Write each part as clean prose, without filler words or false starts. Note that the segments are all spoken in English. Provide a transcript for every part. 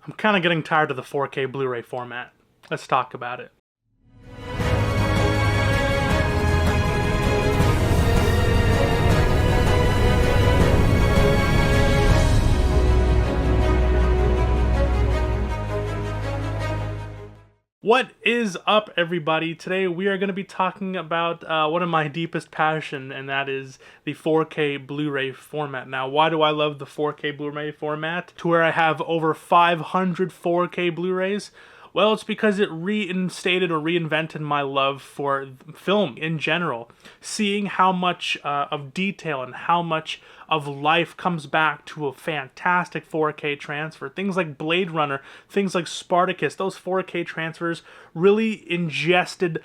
I'm kind of getting tired of the 4K Blu-ray format. Let's talk about it. What is up, everybody? Today we are going to be talking about one of my deepest passion, and that is the 4K Blu-ray format. Now, why do I love the 4K Blu-ray format to where I have over 500 4K Blu-rays? Well, it's because it reinstated or reinvented my love for film in general. Seeing how much of detail and how much of life comes back to a fantastic 4K transfer. Things like Blade Runner, things like Spartacus, those 4K transfers really injected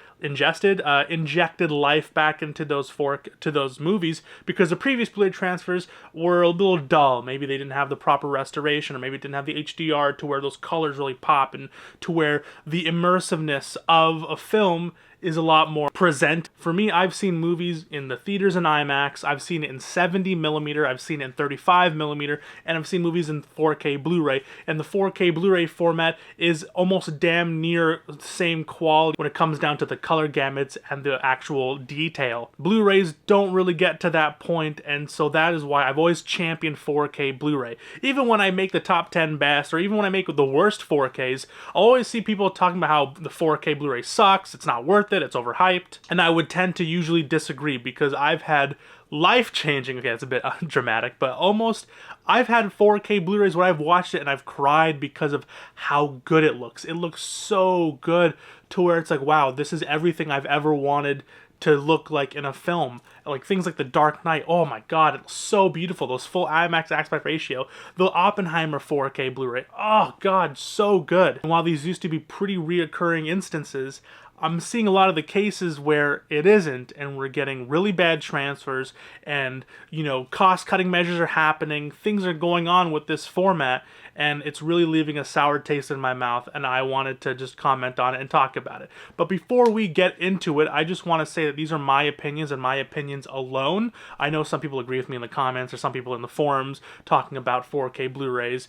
life back into those movies, because the previous Blu-ray transfers were a little dull. Maybe they didn't have the proper restoration, or maybe it didn't have the HDR to where those colors really pop, and to where the immersiveness of a film is a lot more present. For me, I've seen movies in the theaters in IMAX, I've seen it in 70mm, I've seen it in 35mm, and I've seen movies in 4K Blu-ray, and the 4K Blu-ray format is almost damn near the same quality when it comes down to the color gamuts and the actual detail. Blu-rays don't really get to that point, and so that is why I've always championed 4K Blu-ray. Even when I make the top 10 best, or even when I make the worst 4Ks, I'll always see people talking about how the 4K Blu-ray sucks, it's not worth it, it's overhyped, and I would tend to usually disagree, because I've had life-changing, okay, it's a bit dramatic, but almost, I've had 4K Blu-rays where I've watched it and I've cried because of how good it looks. It looks so good to where it's like, wow, this is everything I've ever wanted to look like in a film. Like things like The Dark Knight, oh my god, it's so beautiful. Those full IMAX aspect ratio. The Oppenheimer 4K Blu-ray, oh god, so good. And while these used to be pretty reoccurring instances, I'm seeing a lot of the cases where it isn't, and we're getting really bad transfers, and, you know, cost-cutting measures are happening, things are going on with this format, and it's really leaving a sour taste in my mouth, and I wanted to just comment on it and talk about it. But before we get into it, I just want to say that these are my opinions and my opinions alone. I know some people agree with me in the comments, or some people in the forums talking about 4K Blu-rays,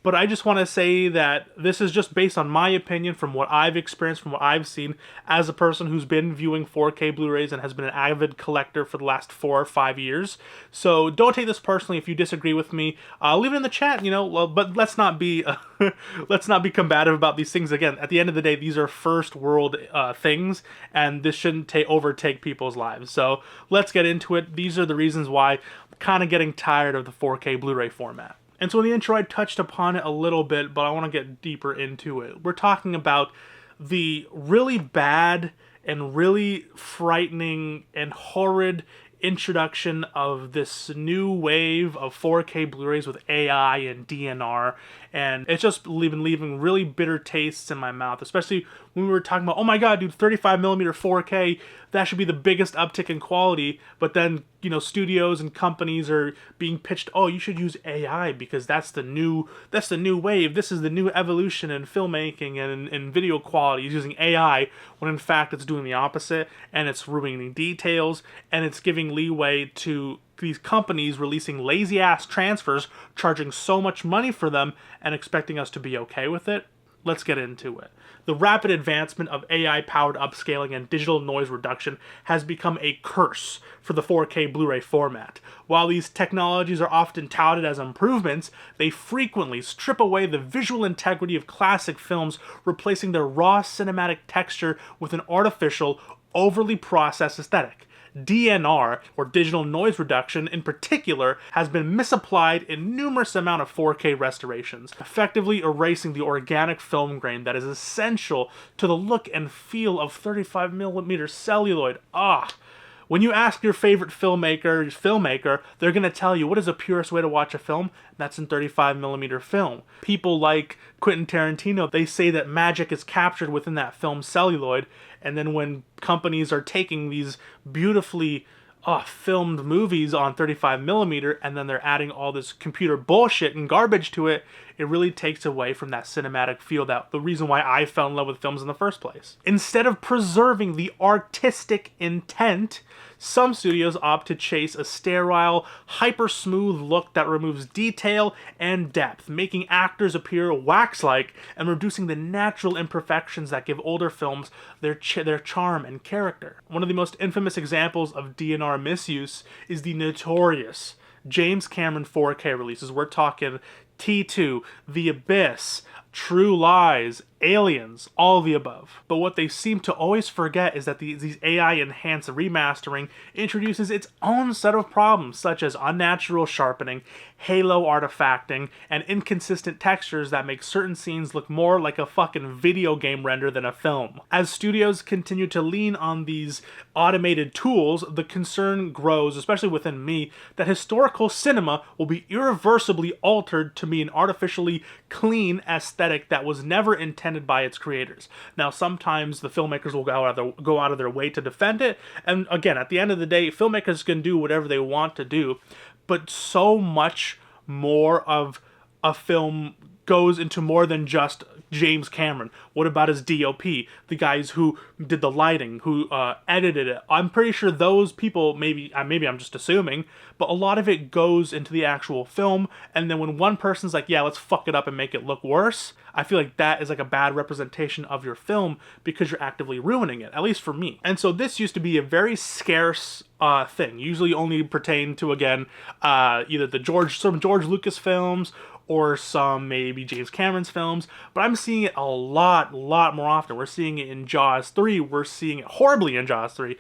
but I just want to say that this is just based on my opinion, from what I've experienced, from what I've seen, as a person who's been viewing 4K Blu-rays and has been an avid collector for the last 4 or 5 years. So don't take this personally. If you disagree with me, leave it in the chat, you know, but let's not be let's not be combative about these things. Again, at the end of the day, these are first world things, and this shouldn't overtake people's lives. So let's get into it. These are the reasons why I'm kind of getting tired of the 4K Blu-ray format. And so in the intro, I touched upon it a little bit, but I want to get deeper into it. We're talking about the really bad and really frightening and horrid introduction of this new wave of 4K Blu-rays with AI and DNR, and it's just been leaving really bitter tastes in my mouth, especially when we were talking about, oh my god, dude, 35mm 4K, that should be the biggest uptick in quality, but then, you know, studios and companies are being pitched, oh, you should use AI because that's the new wave, this is the new evolution in filmmaking and in video quality, is using AI, when in fact it's doing the opposite, and it's ruining details, and it's giving leeway to these companies releasing lazy-ass transfers, charging so much money for them, and expecting us to be okay with it. Let's get into it. The rapid advancement of AI-powered upscaling and digital noise reduction has become a curse for the 4K Blu-ray format. While these technologies are often touted as improvements, they frequently strip away the visual integrity of classic films, replacing their raw cinematic texture with an artificial, overly processed aesthetic. DNR, or digital noise reduction in particular, has been misapplied in numerous amount of 4K restorations, effectively erasing the organic film grain that is essential to the look and feel of 35mm celluloid. When you ask your favorite filmmaker, they're going to tell you what is the purest way to watch a film. That's in 35mm film. People like Quentin Tarantino, they say that magic is captured within that film celluloid, and then when companies are taking these beautifully filmed movies on 35mm and then they're adding all this computer bullshit and garbage to it, it really takes away from that cinematic feel, that the reason why I fell in love with films in the first place. Instead of preserving the artistic intent, some studios opt to chase a sterile, hyper-smooth look that removes detail and depth, making actors appear wax-like and reducing the natural imperfections that give older films their charm and character. One of the most infamous examples of DNR misuse is the notorious James Cameron 4K releases. We're talking T2, The Abyss, True Lies, Aliens, all of the above. But what they seem to always forget is that these AI-enhanced remastering introduces its own set of problems, such as unnatural sharpening, halo artifacting, and inconsistent textures that make certain scenes look more like a fucking video game render than a film. As studios continue to lean on these automated tools, the concern grows, especially within me, that historical cinema will be irreversibly altered to be an artificially clean aesthetic that was never intended by its creators. Now, sometimes the filmmakers will go out of their way to defend it, and again, at the end of the day, filmmakers can do whatever they want to do, but so much more of a film goes into more than just James Cameron. What about his DOP? The guys who did the lighting, who edited it. I'm pretty sure those people, maybe I'm just assuming, but a lot of it goes into the actual film, and then when one person's like, yeah, let's fuck it up and make it look worse, I feel like that is like a bad representation of your film because you're actively ruining it, at least for me. And so this used to be a very scarce thing, usually only pertained to, again, either some George Lucas films or some maybe James Cameron's films, but I'm seeing it a lot more often. We're seeing it in Jaws 3, we're seeing it horribly in Jaws 3,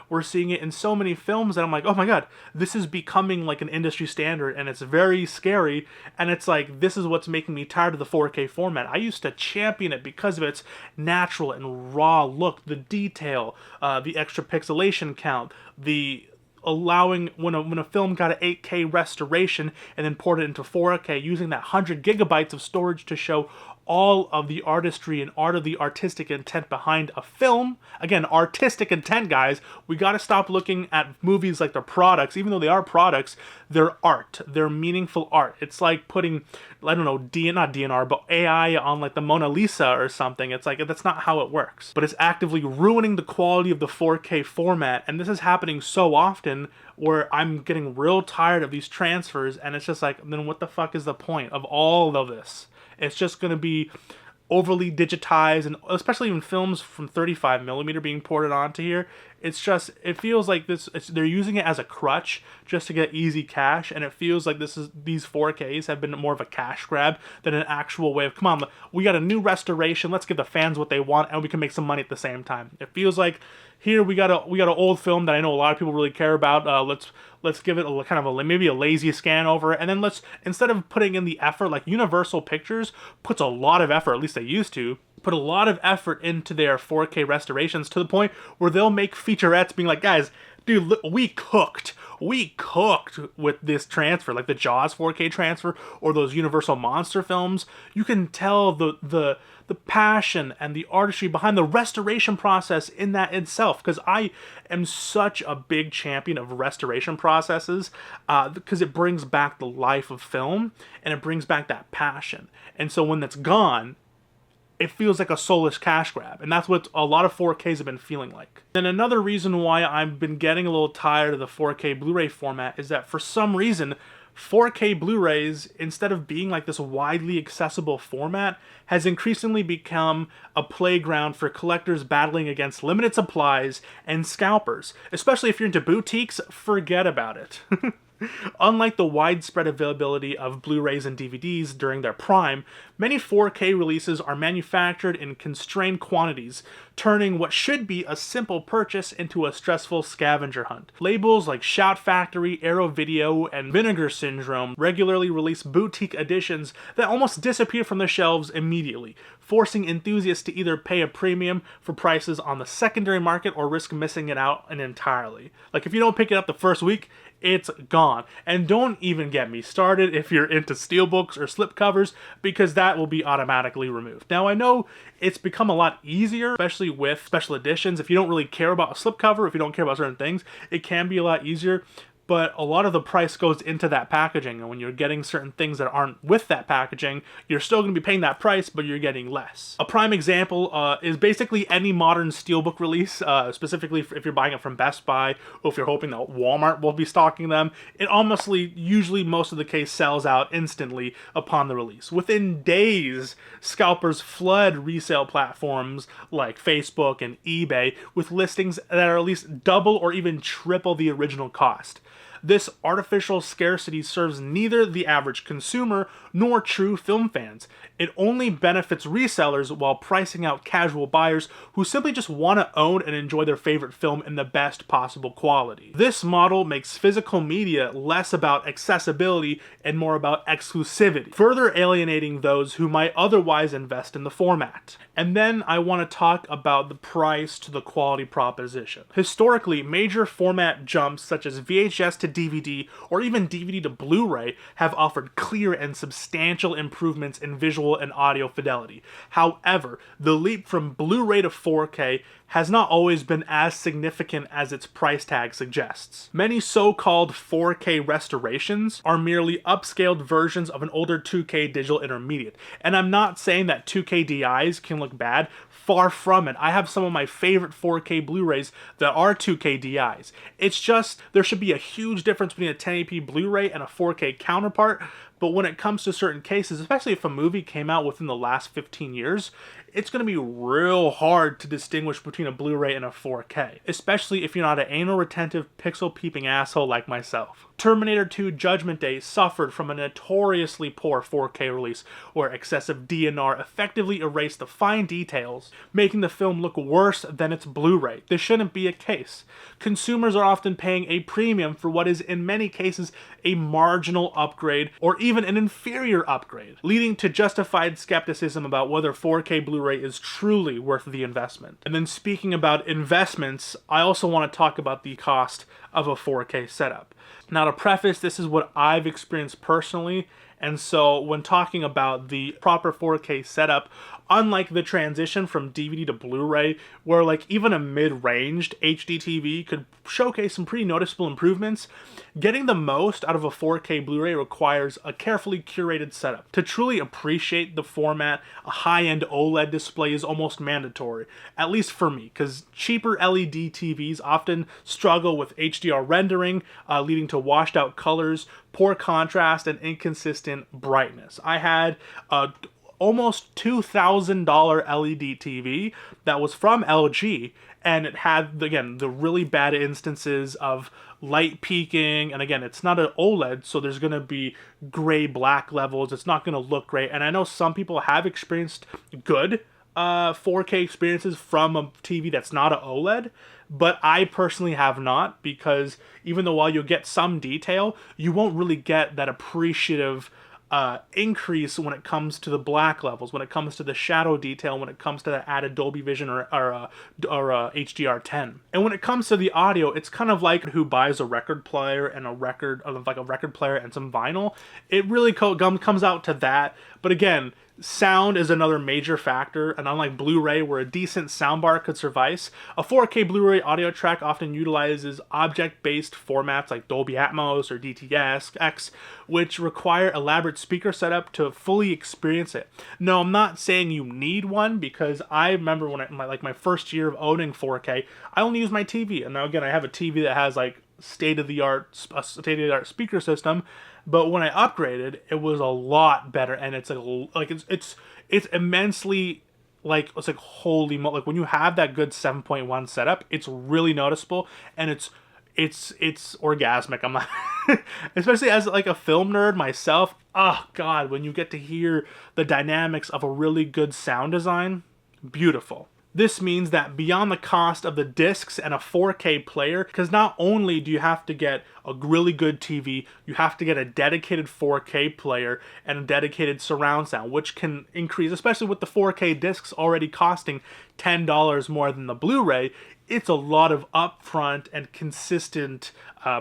we're seeing it in so many films that I'm like, oh my god, this is becoming like an industry standard, and it's very scary, and it's like, this is what's making me tired of the 4K format. I used to champion it because of its natural and raw look, the detail, the extra pixelation count, the allowing when a film got an 8K restoration and then poured it into 4K, using that 100 gigabytes of storage to show all of the artistry and art of the artistic intent behind a film. Again, artistic intent, guys. We gotta stop looking at movies like they're products. Even though they are products, they're art. They're meaningful art. It's like putting, I don't know, not DNR, but AI on like the Mona Lisa or something. It's like, that's not how it works. But it's actively ruining the quality of the 4K format, and this is happening so often where I'm getting real tired of these transfers, and it's just like, then what the fuck is the point of all of this? It's just going to be overly digitized, and especially in films from 35mm being ported onto here, it's just, it feels like they're using it as a crutch just to get easy cash, and it feels like these 4Ks have been more of a cash grab than an actual way of, come on, we got a new restoration, let's give the fans what they want, and we can make some money at the same time. It feels like, here we got an old film that I know a lot of people really care about, let's give it maybe a lazy scan over, and then instead of putting in the effort, like Universal Pictures puts a lot of effort, at least they used to, put a lot of effort into their 4K restorations to the point where they'll make featurettes being like, guys, dude, we cooked with this transfer, like the Jaws 4K transfer or those Universal monster films. You can tell the passion and the artistry behind the restoration process in that itself, because I am such a big champion of restoration processes, because it brings back the life of film and it brings back that passion. And so when that's gone, it feels like a soulless cash grab, and that's what a lot of 4Ks have been feeling like. And another reason why I've been getting a little tired of the 4K Blu-ray format is that for some reason 4K Blu-rays, instead of being like this widely accessible format, has increasingly become a playground for collectors battling against limited supplies and scalpers. Especially if you're into boutiques, forget about it. Unlike the widespread availability of Blu-rays and DVDs during their prime, many 4K releases are manufactured in constrained quantities, turning what should be a simple purchase into a stressful scavenger hunt. Labels like Shout Factory, Arrow Video, and Vinegar Syndrome regularly release boutique editions that almost disappear from the shelves immediately, forcing enthusiasts to either pay a premium for prices on the secondary market or risk missing it out entirely. Like, if you don't pick it up the first week, it's gone. And don't even get me started if you're into steelbooks or slipcovers, because that will be automatically removed. Now, I know it's become a lot easier, especially with special editions. If you don't really care about a slipcover, if you don't care about certain things, it can be a lot easier. but a lot of the price goes into that packaging, and when you're getting certain things that aren't with that packaging, you're still going to be paying that price, but you're getting less. A prime example is basically any modern steelbook release, specifically if you're buying it from Best Buy, or if you're hoping that Walmart will be stocking them. It usually most of the case sells out instantly upon the release. Within days, scalpers flood resale platforms like Facebook and eBay with listings that are at least double or even triple the original cost. This artificial scarcity serves neither the average consumer nor true film fans. It only benefits resellers while pricing out casual buyers who simply just want to own and enjoy their favorite film in the best possible quality. This model makes physical media less about accessibility and more about exclusivity, further alienating those who might otherwise invest in the format. And then I want to talk about the price to the quality proposition. Historically, major format jumps such as VHS to DVD or even DVD to Blu-ray have offered clear and substantial improvements in visual and audio fidelity. However, the leap from Blu-ray to 4K has not always been as significant as its price tag suggests. Many so-called 4K restorations are merely upscaled versions of an older 2K digital intermediate. And I'm not saying that 2K DIs can look bad. Far from it. I have some of my favorite 4K Blu-rays that are 2K DIs. It's just, there should be a huge difference between a 1080p Blu-ray and a 4K counterpart, but when it comes to certain cases, especially if a movie came out within the last 15 years, it's going to be real hard to distinguish between a Blu-ray and a 4K, especially if you're not an anal-retentive, pixel-peeping asshole like myself. Terminator 2 Judgment Day suffered from a notoriously poor 4K release, where excessive DNR effectively erased the fine details, making the film look worse than its Blu-ray. This shouldn't be a case. Consumers are often paying a premium for what is in many cases a marginal upgrade or even an inferior upgrade, leading to justified skepticism about whether 4K Blu-ray is truly worth the investment. And then speaking about investments, I also want to talk about the cost of a 4K setup. Now, to preface, this is what I've experienced personally, and so when talking about the proper 4K setup, unlike the transition from DVD to Blu-ray, where like even a mid-ranged HD TV could showcase some pretty noticeable improvements, getting the most out of a 4K Blu-ray requires a carefully curated setup. To truly appreciate the format, a high-end OLED display is almost mandatory, at least for me, because cheaper LED TVs often struggle with HDR rendering, leading to washed-out colors, poor contrast, and inconsistent brightness. I had a almost $2,000 LED TV that was from LG, and it had, again, the really bad instances of light peaking, and again, it's not an OLED, so there's going to be gray-black levels. It's not going to look great, and I know some people have experienced good 4K experiences from a TV that's not an OLED, but I personally have not, because even though while you'll get some detail, you won't really get that appreciative increase when it comes to the black levels, when it comes to the shadow detail, when it comes to the added Dolby Vision or HDR10. And when it comes to the audio, it's kind of like who buys a record player and a record player and some vinyl. It really comes out to that. But again, sound is another major factor, and unlike Blu-ray, where a decent soundbar could suffice, a 4K Blu-ray audio track often utilizes object-based formats like Dolby Atmos or DTS-X, which require elaborate speaker setup to fully experience it. No, I'm not saying you need one, because I remember when my first year of owning 4K, I only used my TV, and now again, I have a TV that has like state-of-the-art speaker system. But when I upgraded, it was a lot better, and it's it's immensely it's like holy moly! Like when you have that good 7.1 setup, it's really noticeable, and it's orgasmic. I'm not, especially as like a film nerd myself. Oh God, when you get to hear the dynamics of a really good sound design, beautiful. This means that beyond the cost of the discs and a 4K player, because not only do you have to get a really good TV, you have to get a dedicated 4K player and a dedicated surround sound, which can increase, especially with the 4K discs already costing $10 more than the Blu-ray. It's a lot of upfront and consistent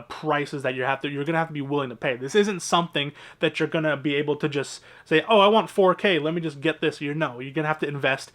prices that you're gonna have to be willing to pay. This isn't something that you're gonna be able to just say, oh, I want 4K, let me just get this. No, you're gonna have to invest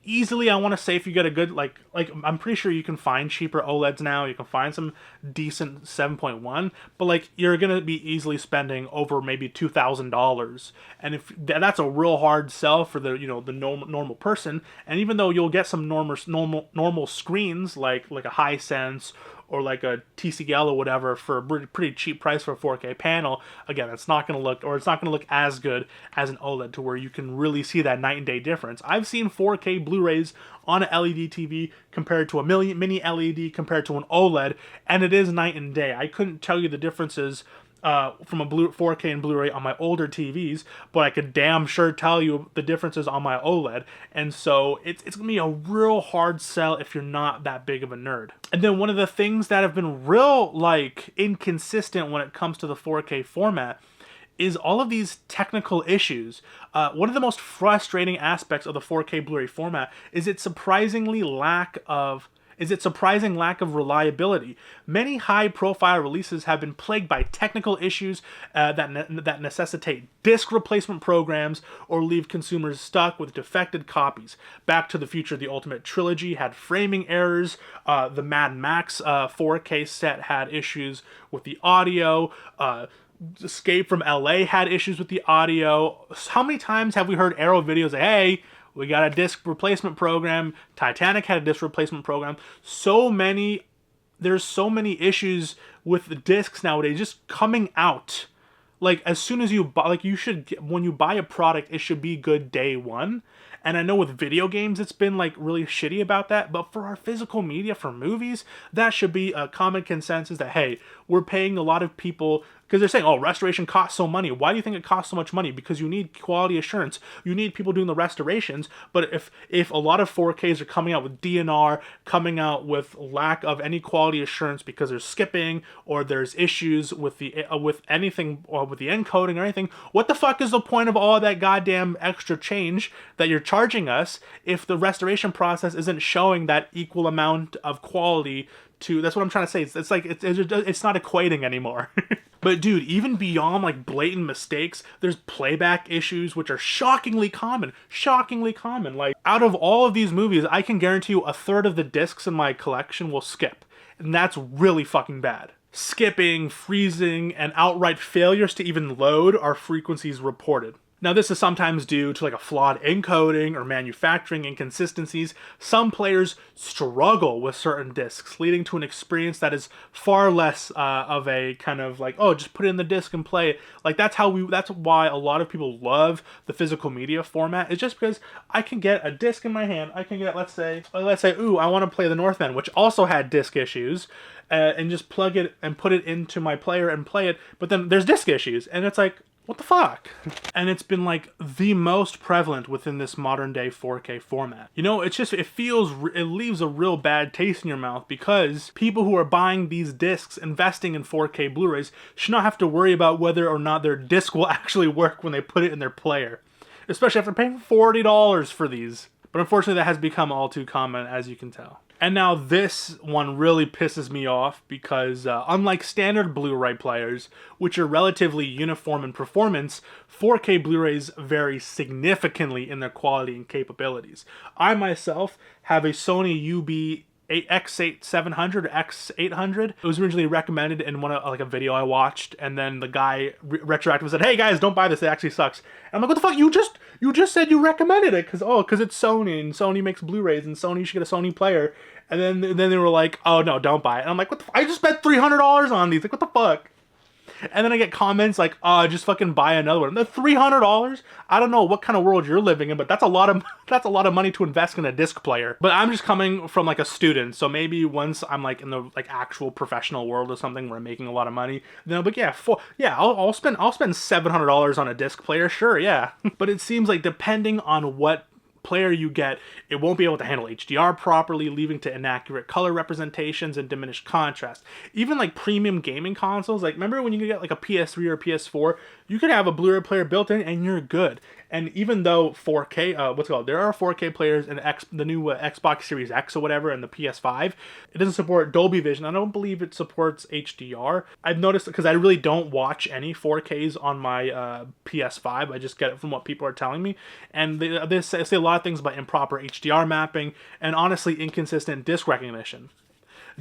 easily, I want to say, if you get a good, like I'm pretty sure you can find cheaper OLEDs now. You can find some decent 7.1, but like you're gonna be easily spending over maybe $2,000, and if that's a real hard sell for the the normal person. And even though you'll get some normal screens like a Hisense or like a TCL or whatever for a pretty cheap price for a 4K panel, again, it's not going to look as good as an OLED to where you can really see that night and day difference. I've seen 4K Blu-rays on an LED TV compared to a mini LED compared to an OLED, and it is night and day. I couldn't tell you the differences from a 4K and Blu-ray on my older TVs, but I could damn sure tell you the differences on my OLED. And so it's gonna be a real hard sell if you're not that big of a nerd. And then one of the things that have been real like inconsistent when it comes to the 4K format is all of these technical issues. One of the most frustrating aspects of the 4K Blu-ray format is its surprising lack of reliability. Many high-profile releases have been plagued by technical issues that necessitate disc replacement programs or leave consumers stuck with defected copies. Back to the Future: The Ultimate Trilogy had framing errors. The Mad Max 4K set had issues with the audio. Escape from LA had issues with the audio. How many times have we heard Arrow videos say, hey, we got a disc replacement program? Titanic had a disc replacement program. There's so many issues with the discs nowadays just coming out. Like, as soon as you buy, like, when you buy a product, it should be good day one. And I know with video games, it's been like really shitty about that. But for our physical media, for movies, that should be a common consensus that, hey, we're paying a lot of people, because they're saying, oh, restoration costs so money. Why do you think it costs so much money? Because you need quality assurance. You need people doing the restorations. But if a lot of 4Ks are coming out with DNR, coming out with lack of any quality assurance because there's skipping or there's issues with anything or with the encoding or anything, what the fuck is the point of all that goddamn extra change that you're charging us if the restoration process isn't showing that equal amount of quality to? That's what I'm trying to say. It's like it's not equating anymore. But dude, even beyond like blatant mistakes, there's playback issues, which are shockingly common. Like, out of all of these movies, I can guarantee you a third of the discs in my collection will skip. And that's really fucking bad. Skipping, freezing, and outright failures to even load are frequencies reported. Now, this is sometimes due to like a flawed encoding or manufacturing inconsistencies. Some players struggle with certain discs, leading to an experience that is far less of a kind of like, oh, just put it in the disc and play it. Like, that's why a lot of people love the physical media format. It's just because I can get a disc in my hand. I can get, let's say, ooh, I want to play The Northman, which also had disc issues, and just plug it and put it into my player and play it. But then there's disc issues, and it's like, what the fuck? And it's been like the most prevalent within this modern day 4K format. You know, it leaves a real bad taste in your mouth, because people who are buying these discs, investing in 4K Blu-rays, should not have to worry about whether or not their disc will actually work when they put it in their player. Especially after paying $40 for these. But unfortunately, that has become all too common, as you can tell. And now this one really pisses me off, because unlike standard Blu-ray players, which are relatively uniform in performance, 4K Blu-rays vary significantly in their quality and capabilities. I myself have a Sony X700 or X800. It was originally recommended in a video I watched, and then the guy retroactively said, hey guys, don't buy this, it actually sucks. And I'm like, what the fuck, you just said you recommended it because it's Sony, and Sony makes Blu-rays, and Sony should get a Sony player. And then they were like, oh no, don't buy it. And I'm like, what the I just spent $300 on these, like, what the fuck? And then I get comments like, just fucking buy another one. The $300? I don't know what kind of world you're living in, but that's a lot of money to invest in a disc player. But I'm just coming from like a student, so maybe once I'm like in the like actual professional world or something where I'm making a lot of money, then I'll be like, I'll spend $700 on a disc player, sure, yeah. But it seems like depending on what player you get, it won't be able to handle HDR properly, leading to inaccurate color representations and diminished contrast. Even like premium gaming consoles, like remember when you could get like a PS3 or PS4, you could have a Blu-ray player built in and you're good. And even though 4K, there are 4K players in the new Xbox Series X or whatever, and the PS5, it doesn't support Dolby Vision. I don't believe it supports HDR. I've noticed, because I really don't watch any 4Ks on my PS5. I just get it from what people are telling me. And they say a lot of things about improper HDR mapping and honestly inconsistent disc recognition.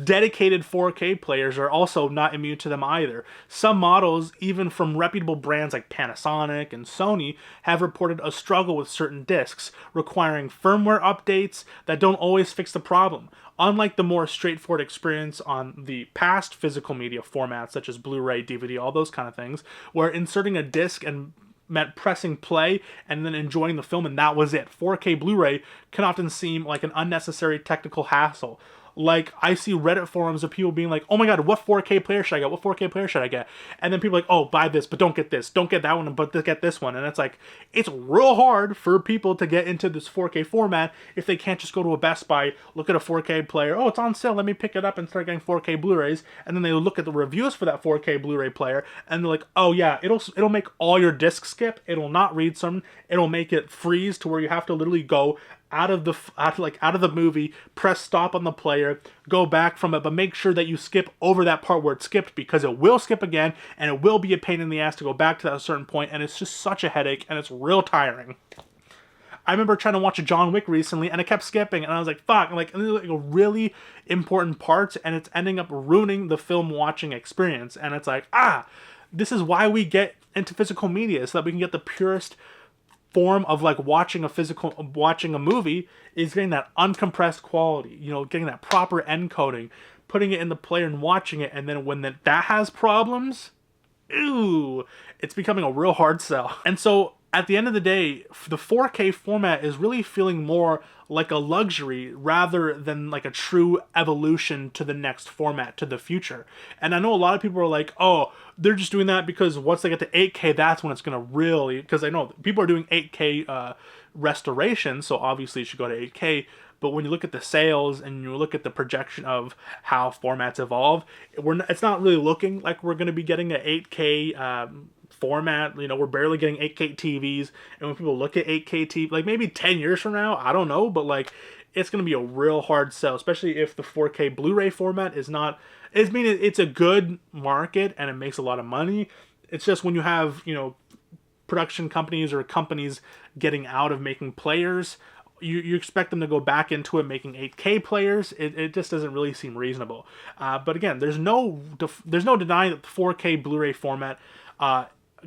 Dedicated 4K players are also not immune to them either. Some models, even from reputable brands like Panasonic and Sony, have reported a struggle with certain discs, requiring firmware updates that don't always fix the problem. Unlike the more straightforward experience on the past physical media formats such as Blu-ray, DVD, all those kind of things, where inserting a disc and meant pressing play and then enjoying the film and that was it. 4K Blu-ray can often seem like an unnecessary technical hassle. Like, I see Reddit forums of people being like, oh my god, what 4K player should I get? What 4K player should I get? And then people are like, oh, buy this, but don't get this. Don't get that one, but get this one. And it's like, it's real hard for people to get into this 4K format if they can't just go to a Best Buy, look at a 4K player, oh, it's on sale, let me pick it up and start getting 4K Blu-rays. And then they look at the reviews for that 4K Blu-ray player, and they're like, oh yeah, it'll make all your discs skip, it'll not read some, it'll make it freeze to where you have to literally go out of the movie, press stop on the player, go back from it, but make sure that you skip over that part where it skipped, because it will skip again and it will be a pain in the ass to go back to that certain point, and it's just such a headache and it's real tiring. I remember trying to watch a John Wick recently and it kept skipping and I was like, fuck, like really important parts, and it's ending up ruining the film watching experience. And it's like, this is why we get into physical media, so that we can get the purest form of like watching a movie, is getting that uncompressed quality, getting that proper encoding, putting it in the player and watching it. And then when that has problems, it's becoming a real hard sell. And so at the end of the day, the 4K format is really feeling more like a luxury rather than like a true evolution to the next format, to the future. And I know a lot of people are like, oh, they're just doing that because once they get to 8K, that's when it's going to really, because I know people are doing 8K restoration, so obviously it should go to 8K. But when you look at the sales and you look at the projection of how formats evolve, it's not really looking like we're going to be getting an 8K format. We're barely getting 8K TVs, and when people look at 8K TV, like maybe 10 years from now, I don't know, but like it's going to be a real hard sell, especially if the 4K Blu-ray format is not, it's a good market and it makes a lot of money. It's just when you have, production companies or companies getting out of making players, you expect them to go back into it making 8K players. It just doesn't really seem reasonable. But again, there's no denying that the 4K Blu-ray format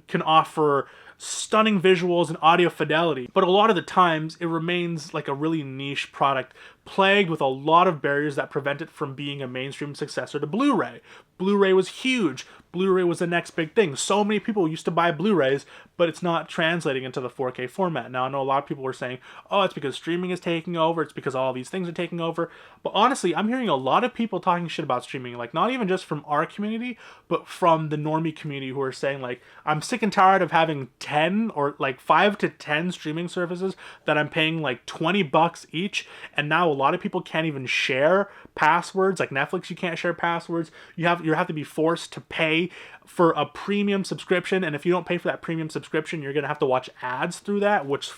can offer stunning visuals and audio fidelity, but a lot of the times it remains like a really niche product, plagued with a lot of barriers that prevent it from being a mainstream successor to Blu-ray. Blu-ray was huge. Blu-ray was the next big thing. So many people used to buy Blu-rays, but it's not translating into the 4K format. Now, I know a lot of people were saying, oh, it's because streaming is taking over, it's because all these things are taking over. But honestly, I'm hearing a lot of people talking shit about streaming, like not even just from our community, but from the normie community, who are saying like, I'm sick and tired of having 10 or like 5 to 10 streaming services that I'm paying like $20 each, and now a lot of people can't even share passwords. Like Netflix, you can't share passwords. You have to be forced to pay for a premium subscription, and if you don't pay for that premium subscription, you're gonna have to watch ads through that, which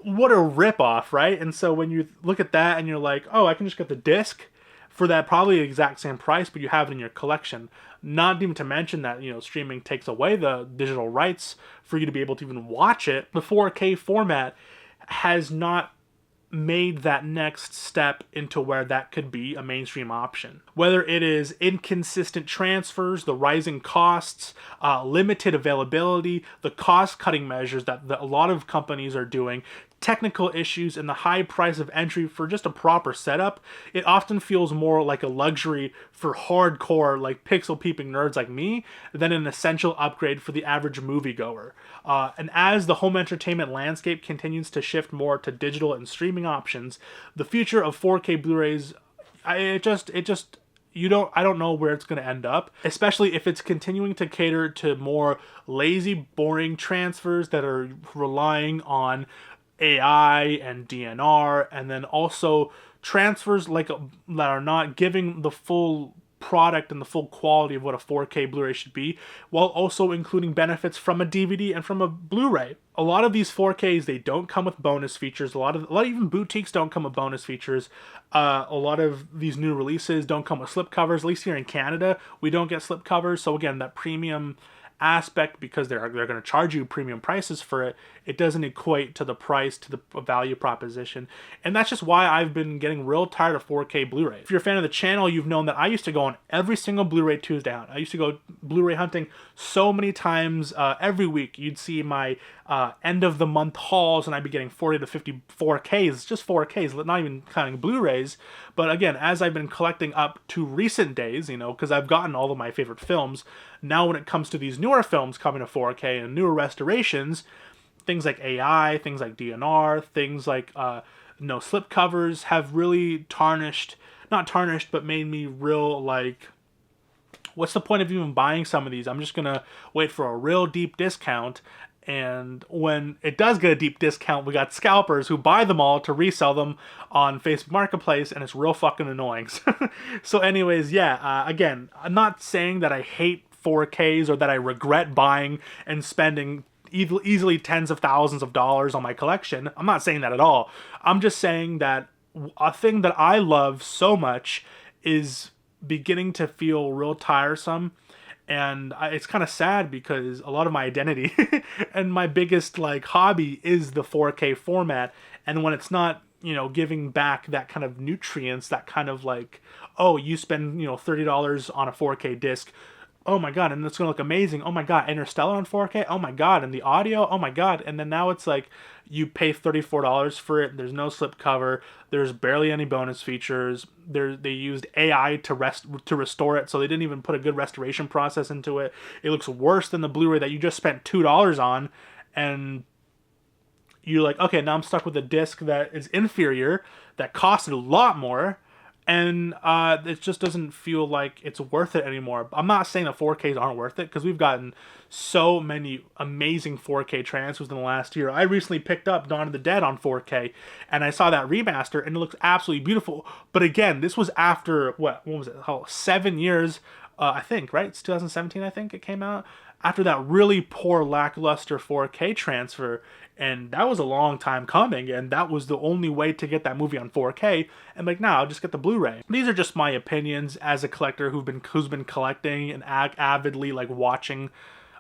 what a ripoff, right? And so when you look at that and you're like, oh, I can just get the disc for that probably the exact same price, but you have it in your collection. Not even to mention that, streaming takes away the digital rights for you to be able to even watch it. The 4K format has not made that next step into where that could be a mainstream option. Whether it is inconsistent transfers, the rising costs, limited availability, the cost-cutting measures that a lot of companies are doing, technical issues, and the high price of entry for just a proper setup, it often feels more like a luxury for hardcore, like pixel-peeping nerds like me, than an essential upgrade for the average moviegoer. And as the home entertainment landscape continues to shift more to digital and streaming options, the future of 4K Blu-rays, I don't know where it's going to end up, especially if it's continuing to cater to more lazy, boring transfers that are relying on AI and DNR, and then also transfers that are not giving the full product and the full quality of what a 4K Blu-ray should be, while also including benefits from a DVD and from a Blu-ray. a lot of these 4Ks, they don't come with bonus features. A lot of even boutiques don't come with bonus features. A lot of these new releases don't come with slipcovers. At least here in Canada, we don't get slipcovers. So again, that premium aspect, because they're going to charge you premium prices for it, it doesn't equate to the price, to the value proposition. And that's just why I've been getting real tired of 4K Blu-ray. If you're a fan of the channel, you've known that I used to go on every single Blu-ray Tuesday hunt. I used to go Blu-ray hunting so many times every week. You'd see my end of the month hauls, and I'd be getting 40 to 50 4Ks, just 4Ks, not even counting Blu-rays. But again, as I've been collecting up to recent days, you know, because I've gotten all of my favorite films, now when it comes to these newer films coming to 4K and newer restorations, things like AI, things like DNR, things like no slipcovers have really not tarnished, but made me real like, what's the point of even buying some of these? I'm just gonna wait for a real deep discount. And when it does get a deep discount, we got scalpers who buy them all to resell them on Facebook Marketplace, and it's real fucking annoying. So anyways, yeah, again, I'm not saying that I hate 4Ks or that I regret buying and spending easily tens of thousands of dollars on my collection. I'm not saying that at all. I'm just saying that a thing that I love so much is beginning to feel real tiresome. And it's kind of sad because a lot of my identity and my biggest like hobby is the 4K format. And when it's not, you know, giving back that kind of nutrients, that kind of like, oh, you spend, you know, $30 on a 4K disc. Oh my God, and it's going to look amazing. Oh my God, Interstellar on 4K. Oh my God, and the audio. Oh my God. And then now it's like you pay $34 for it. There's no slipcover. There's barely any bonus features. They used AI to restore it, so they didn't even put a good restoration process into it. It looks worse than the Blu-ray that you just spent $2 on, and you're like, okay, now I'm stuck with a disc that is inferior, that costed a lot more, and it just doesn't feel like it's worth it anymore. I'm not saying that 4Ks aren't worth it, because we've gotten so many amazing 4K transfers in the last year. I recently picked up Dawn of the Dead on 4K, and I saw that remaster, and it looks absolutely beautiful. But again, this was after, what was it, 7 years, I think, right? It's 2017, I think it came out. After that really poor, lackluster 4K transfer, and that was a long time coming, and that was the only way to get that movie on 4K. And like, now I'll just get the Blu-ray. These are just my opinions as a collector who's been collecting and avidly like watching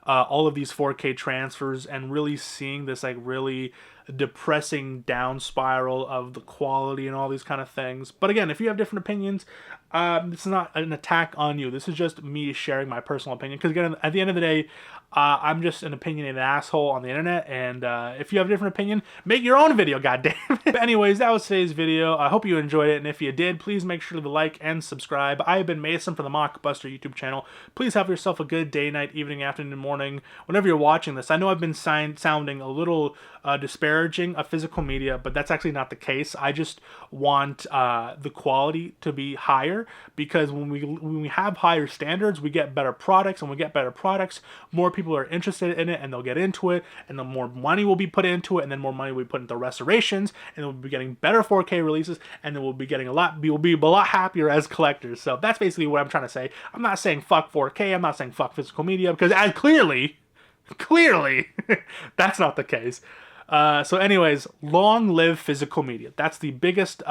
all of these 4K transfers and really seeing this like really depressing down spiral of the quality and all these kind of things. But again, if you have different opinions, this is not an attack on you. This is just me sharing my personal opinion. Because again, at the end of the day, I'm just an opinionated asshole on the internet, and if you have a different opinion, make your own video, goddamn. But anyways, that was today's video. I hope you enjoyed it, and if you did, please make sure to like and subscribe. I have been Mason from the Mockbuster YouTube channel. Please have yourself a good day, night, evening, afternoon, morning, whenever you're watching this. I know I've been sounding a little disparaging of physical media, but that's actually not the case. I just want the quality to be higher, because when we have higher standards, we get better products, and when we get better products, more people are interested in it, and they'll get into it, and the more money will be put into it, and then more money will be put into restorations, and we'll be getting better 4K releases, and then we'll be a lot happier as collectors. So that's basically what I'm trying to say. I'm not saying fuck 4K. I'm not saying fuck physical media, because as clearly that's not the case. So anyways, long live physical media. That's the biggest,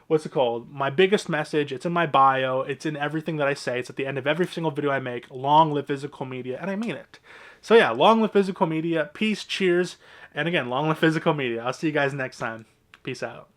what's it called? My biggest message. It's in my bio. It's in everything that I say. It's at the end of every single video I make. Long live physical media. And I mean it. So yeah, long live physical media. Peace, cheers. And again, long live physical media. I'll see you guys next time. Peace out.